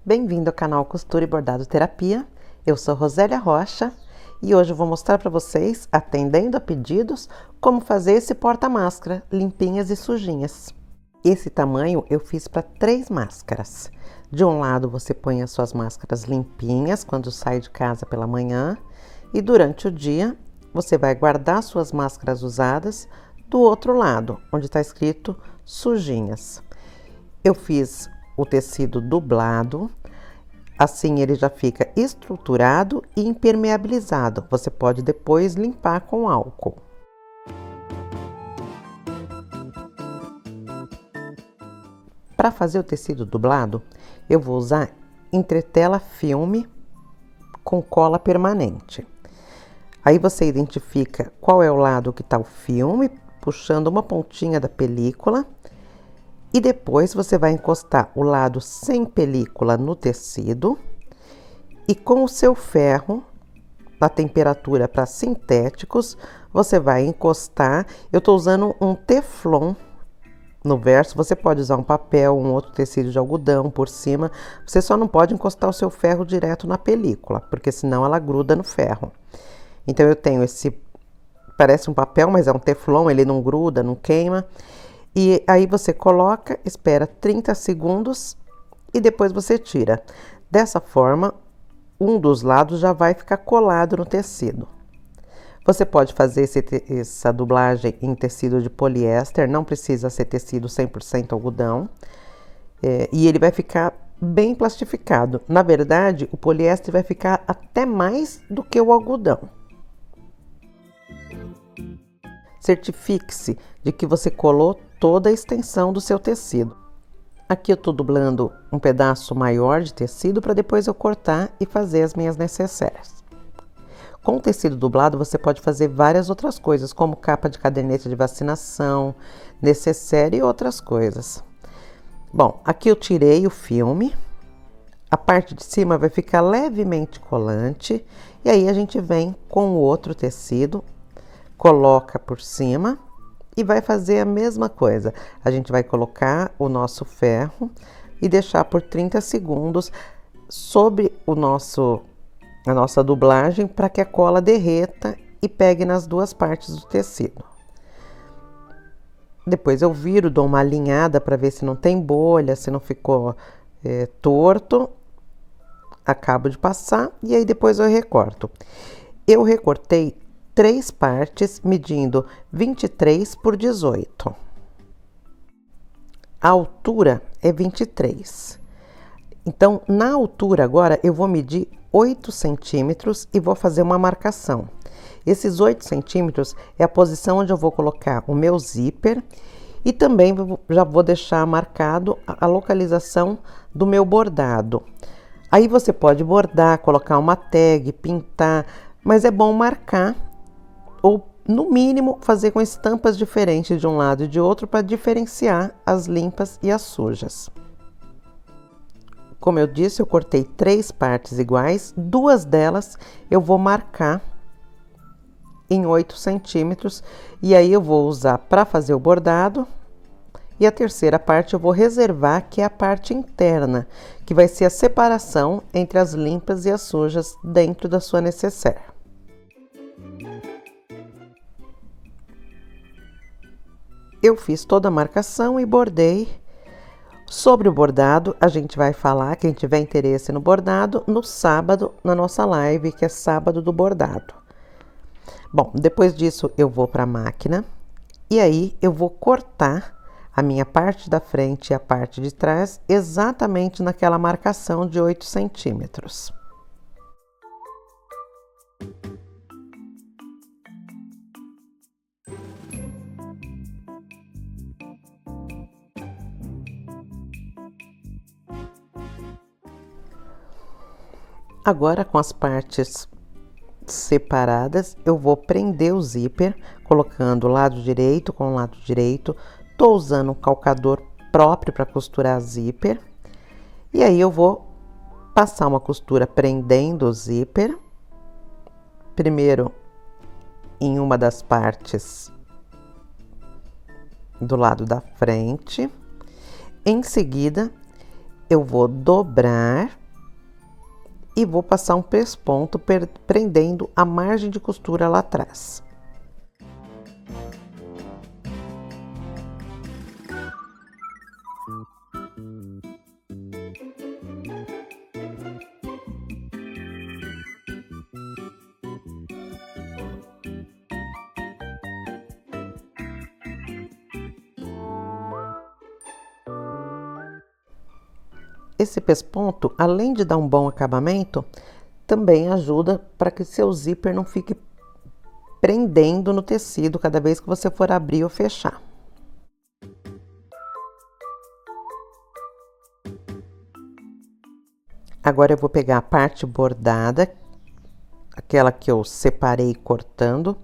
Bem-vindo ao canal Costura e Bordado Terapia. Eu sou Rosélia Rocha e hoje eu vou mostrar para vocês, atendendo a pedidos, como fazer esse porta-máscara, limpinhas e sujinhas. Esse tamanho eu fiz para 3 máscaras. De um lado você põe as suas máscaras limpinhas quando sai de casa pela manhã e durante o dia você vai guardar suas máscaras usadas do outro lado, onde está escrito sujinhas. Eu fiz o tecido dublado, assim ele já fica estruturado e impermeabilizado. Você pode depois limpar com álcool. Para fazer o tecido dublado, eu vou usar entretela filme com cola permanente. Aí você identifica qual é o lado que está o filme, puxando uma pontinha da película. E depois você vai encostar o lado sem película no tecido e com o seu ferro, na temperatura para sintéticos, você vai encostar. Eu estou usando um teflon no verso, você pode usar um papel, um outro tecido de algodão por cima. Você só não pode encostar o seu ferro direto na película, porque senão ela gruda no ferro. Então eu tenho esse, parece um papel, mas é um teflon, ele não gruda, não queima. E aí você coloca, espera 30 segundos e depois você tira. Dessa forma, um dos lados já vai ficar colado no tecido. Você pode fazer essa dublagem em tecido de poliéster, não precisa ser tecido 100% algodão. E ele vai ficar bem plastificado. Na verdade, o poliéster vai ficar até mais do que o algodão. Certifique-se de que você colou toda a extensão do seu tecido. Aqui eu estou dublando um pedaço maior de tecido para depois eu cortar e fazer as minhas necessárias. Com o tecido dublado você pode fazer várias outras coisas, como capa de caderneta de vacinação, necessaire e outras coisas. Bom, aqui eu tirei o filme, a parte de cima vai ficar levemente colante e aí a gente vem com o outro tecido, coloca por cima e vai fazer a mesma coisa. A gente vai colocar o nosso ferro e deixar por 30 segundos sobre a nossa dublagem para que a cola derreta e pegue nas duas partes do tecido. Depois eu viro, dou uma alinhada para ver se não tem bolha, se não ficou torto. Acabo de passar e aí depois eu recorto. Eu recortei 3 partes, medindo 23 por 18. A altura é 23. Então, na altura agora, eu vou medir 8 centímetros e vou fazer uma marcação. Esses 8 centímetros é a posição onde eu vou colocar o meu zíper e também já vou deixar marcado a localização do meu bordado. Aí você pode bordar, colocar uma tag, pintar, mas é bom marcar ou, no mínimo, fazer com estampas diferentes de um lado e de outro para diferenciar as limpas e as sujas. Como eu disse, eu cortei 3 partes iguais, 2 delas eu vou marcar em 8 centímetros e aí eu vou usar para fazer o bordado e a terceira parte eu vou reservar, que é a parte interna, que vai ser a separação entre as limpas e as sujas dentro da sua necessaire. Eu fiz toda a marcação e bordei. Sobre o bordado, a gente vai falar, quem tiver interesse no bordado, no sábado, na nossa live, que é sábado do bordado. Bom, depois disso eu vou para a máquina e aí eu vou cortar a minha parte da frente e a parte de trás exatamente naquela marcação de 8 centímetros. Agora, com as partes separadas, eu vou prender o zíper, colocando o lado direito com o lado direito. Tô usando um calcador próprio para costurar zíper. E aí eu vou passar uma costura prendendo o zíper. Primeiro em uma das partes do lado da frente. Em seguida, eu vou dobrar e vou passar um pesponto prendendo a margem de costura lá atrás. Esse pesponto, além de dar um bom acabamento, também ajuda para que seu zíper não fique prendendo no tecido cada vez que você for abrir ou fechar. Agora eu vou pegar a parte bordada, aquela que eu separei cortando,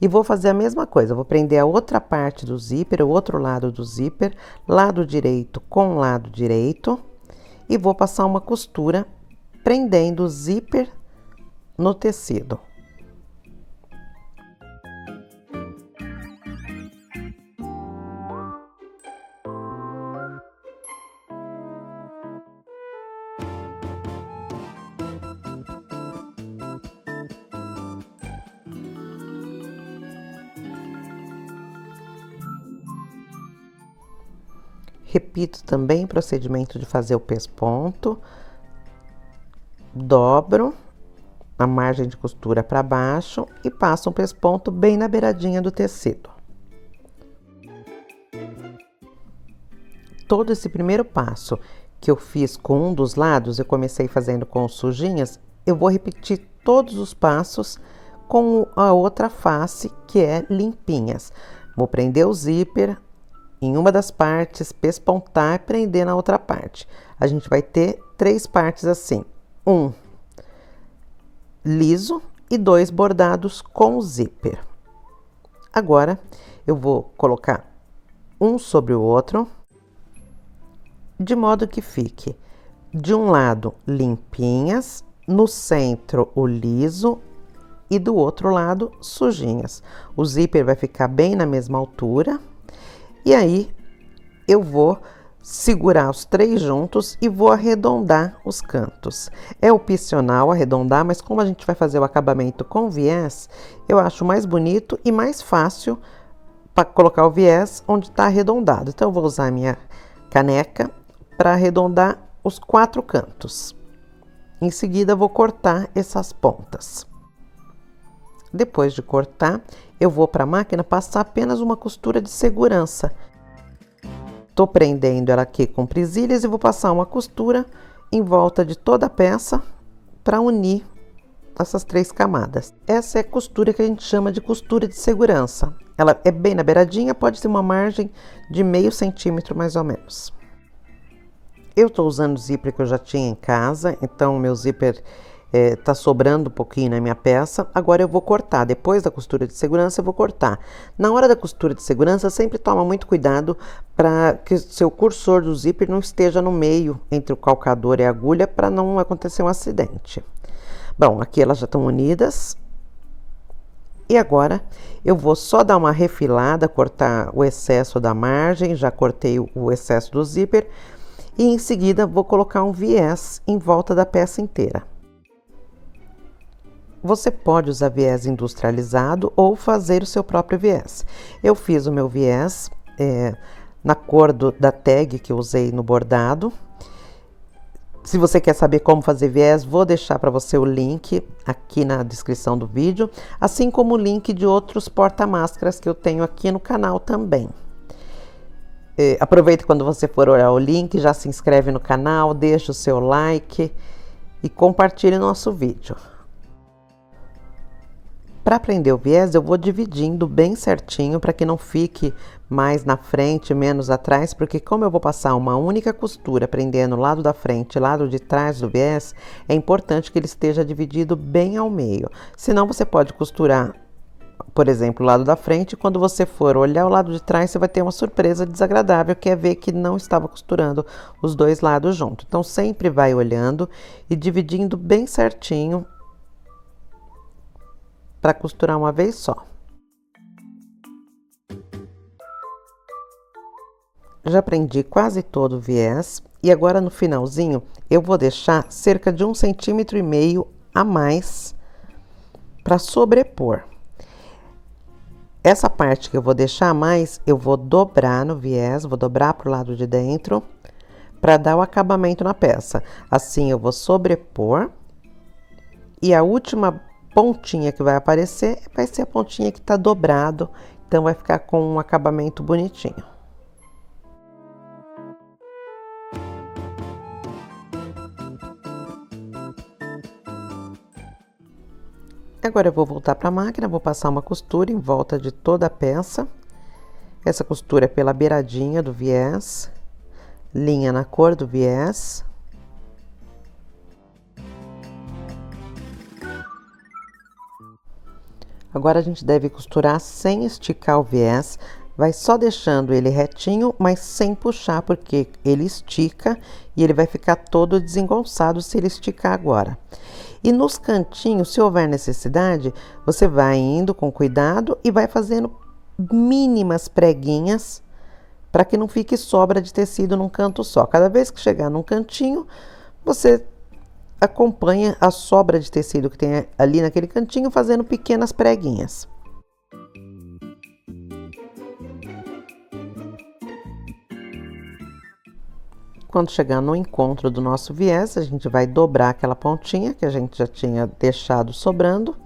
e vou fazer a mesma coisa. Vou prender a outra parte do zíper, o outro lado do zíper, lado direito com lado direito, e vou passar uma costura prendendo o zíper no tecido. Repito também o procedimento de fazer o pesponto, dobro a margem de costura para baixo e passo um pesponto bem na beiradinha do tecido. Todo esse primeiro passo que eu fiz com um dos lados, eu comecei fazendo com sujinhas, eu vou repetir todos os passos com a outra face, que é limpinhas. Vou prender o zíper em uma das partes, pespontar e prender na outra parte. A gente vai ter 3 partes assim, um liso e 2 bordados com zíper. Agora, eu vou colocar um sobre o outro, de modo que fique de um lado limpinhas, no centro o liso e do outro lado sujinhas. O zíper vai ficar bem na mesma altura. E aí, eu vou segurar os 3 juntos e vou arredondar os cantos. É opcional arredondar, mas como a gente vai fazer o acabamento com viés, eu acho mais bonito e mais fácil para colocar o viés onde está arredondado. Então, eu vou usar a minha caneca para arredondar os 4 cantos. Em seguida, vou cortar essas pontas. Depois de cortar, eu vou para a máquina passar apenas uma costura de segurança. Tô prendendo ela aqui com presilhas e vou passar uma costura em volta de toda a peça para unir essas 3 camadas. Essa é a costura que a gente chama de costura de segurança. Ela é bem na beiradinha, pode ser uma margem de meio centímetro mais ou menos. Eu tô usando o zíper que eu já tinha em casa, então o meu zíper tá sobrando um pouquinho na minha peça. Agora eu vou cortar, depois da costura de segurança eu vou cortar. Na hora da costura de segurança, sempre toma muito cuidado para que seu cursor do zíper não esteja no meio entre o calcador e a agulha, para não acontecer um acidente. Bom, aqui elas já estão unidas. E agora eu vou só dar uma refilada, cortar o excesso da margem, já cortei o excesso do zíper. E em seguida vou colocar um viés em volta da peça inteira. Você pode usar viés industrializado ou fazer o seu próprio viés. Eu fiz o meu viés na cor da tag que eu usei no bordado. Se você quer saber como fazer viés, vou deixar para você o link aqui na descrição do vídeo, assim como o link de outros porta-máscaras que eu tenho aqui no canal também. Aproveita quando você for olhar o link, já se inscreve no canal, deixa o seu like e compartilhe nosso vídeo. Para prender o viés, eu vou dividindo bem certinho para que não fique mais na frente, menos atrás, porque como eu vou passar uma única costura prendendo o lado da frente e lado de trás do viés, é importante que ele esteja dividido bem ao meio. Senão você pode costurar, por exemplo, o lado da frente, e quando você for olhar o lado de trás, você vai ter uma surpresa desagradável, que é ver que não estava costurando os 2 lados juntos. Então, sempre vai olhando e dividindo bem certinho para costurar uma vez só. Já prendi quase todo o viés e agora no finalzinho eu vou deixar cerca de 1,5 cm a mais para sobrepor. Essa parte que eu vou deixar a mais, eu vou dobrar no viés, vou dobrar para o lado de dentro para dar o acabamento na peça. Assim eu vou sobrepor e a última pontinha que vai aparecer vai ser a pontinha que está dobrado, então vai ficar com um acabamento bonitinho. Agora eu vou voltar para a máquina, vou passar uma costura em volta de toda a peça. Essa costura é pela beiradinha do viés, linha na cor do viés. Agora a gente deve costurar sem esticar o viés, vai só deixando ele retinho, mas sem puxar, porque ele estica e ele vai ficar todo desengonçado se ele esticar agora. E nos cantinhos, se houver necessidade, você vai indo com cuidado e vai fazendo mínimas preguinhas para que não fique sobra de tecido num canto só. Cada vez que chegar num cantinho, você acompanha a sobra de tecido que tem ali naquele cantinho, fazendo pequenas preguinhas. Quando chegar no encontro do nosso viés, a gente vai dobrar aquela pontinha que a gente já tinha deixado sobrando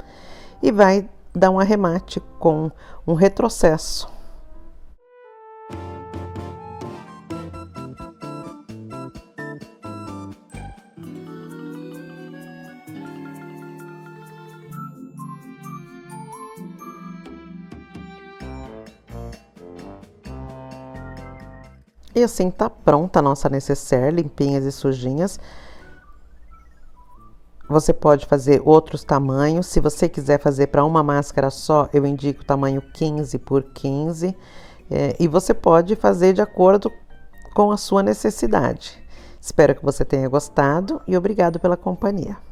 e vai dar um arremate com um retrocesso. E assim tá pronta a nossa necessaire, limpinhas e sujinhas. Você pode fazer outros tamanhos. Se você quiser fazer para uma máscara só, eu indico o tamanho 15 por 15. E você pode fazer de acordo com a sua necessidade. Espero que você tenha gostado e obrigado pela companhia.